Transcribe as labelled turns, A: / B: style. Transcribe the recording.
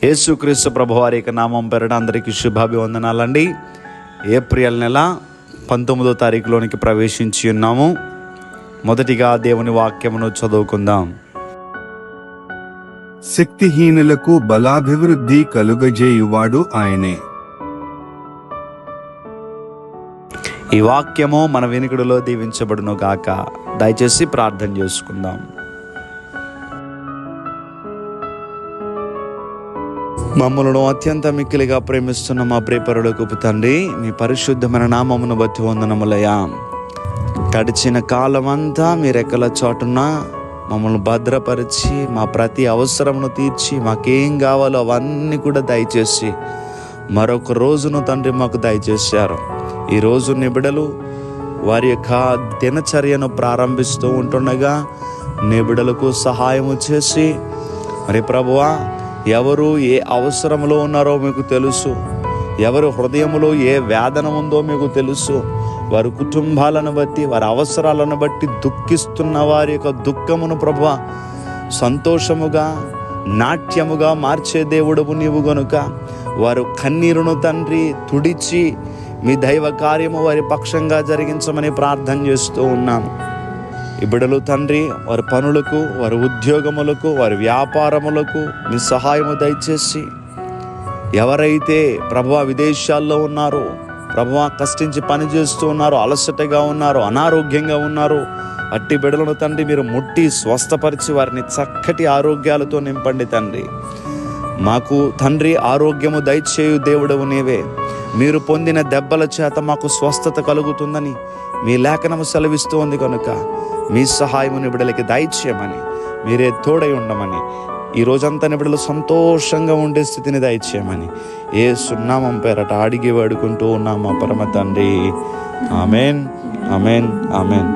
A: యేసుక్రీస్తు ప్రభువారి యొక్క నామం పేరిట అందరికీ శుభాభివందనాలండి. ఏప్రిల్ నెల 19వ తారీఖులోనికి ప్రవేశించి ఉన్నాము. మొదటిగా దేవుని వాక్యమును చదువుకుందాం.
B: శక్తిహీనులకు బలాభివృద్ధి కలుగజేయువాడు ఆయనే.
A: ఈ వాక్యము మన వినికిడిలో దీవించబడును గాక. దయచేసి ప్రార్థన చేసుకుందాం. మమ్మలను అత్యంత మిక్కిలిగా ప్రేమిస్తున్న మా ప్రియపరులకు తండ్రి, మీ పరిశుద్ధమైన నామమును బట్టి వందనములయ్యా. గడిచిన కాలమంతా మీ రెక్కల చాటున మమ్మల్ని భద్రపరిచి మా ప్రతి అవసరమును తీర్చి మాకేం కావాలో అవన్నీ కూడా దయచేసి మరొక రోజును తండ్రి మాకు దయచేశారు. ఈరోజు నిబిడలు వారి యొక్క దినచర్యను ప్రారంభిస్తూ ఉంటుండగా నిబిడలకు సహాయము చేసి, మరి ప్రభువా, ఎవరు ఏ అవసరంలో ఉన్నారో మీకు తెలుసు, ఎవరి హృదయంలో ఏ వేదన ఉందో మీకు తెలుసు. వారి కుటుంబాలను బట్టి, వారి అవసరాలను బట్టి దుఃఖిస్తున్న వారి యొక్క దుఃఖమును ప్రభువా సంతోషముగా, నాట్యముగా మార్చే దేవుడవు నీవు గనుక వారు కన్నీరును తండ్రి తుడిచి మీ దైవ కార్యము వారి పక్షంగా జరిగించమని ప్రార్థన చేస్తూ ఉన్నాను. ఈ బిడ్డలు తండ్రి వారి పనులకు, వారి ఉద్యోగములకు, వారి వ్యాపారములకు మీ సహాయము దయచేసి, ఎవరైతే ప్రభువా విదేశాల్లో ఉన్నారో, ప్రభువా కష్టించి పని చేస్తూ ఉన్నారో, అలసటగా ఉన్నారో, అనారోగ్యంగా ఉన్నారో, అట్టి బిడ్డలను తండ్రి మీరు ముట్టి స్వస్థపరిచి వారిని చక్కటి ఆరోగ్యాలతో నింపండి తండ్రి. మాకు తండ్రి ఆరోగ్యము దయచేయు దేవుడవు నీవే. మీరు పొందిన దెబ్బల చేత మాకు స్వస్థత కలుగుతుందని మీ లేఖనము సెలవిస్తూ ఉంది కనుక మీ సహాయము నిబిడలకి దయచేయమని, మీరే తోడై ఉండమని, ఈ రోజంతా నిబిడలు సంతోషంగా ఉండే స్థితిని దయచేయమని యేసు నామం పేరట అడిగి వేడుకుంటూ ఉన్నాం మా పరమ తండ్రి. Amen, amen, amen.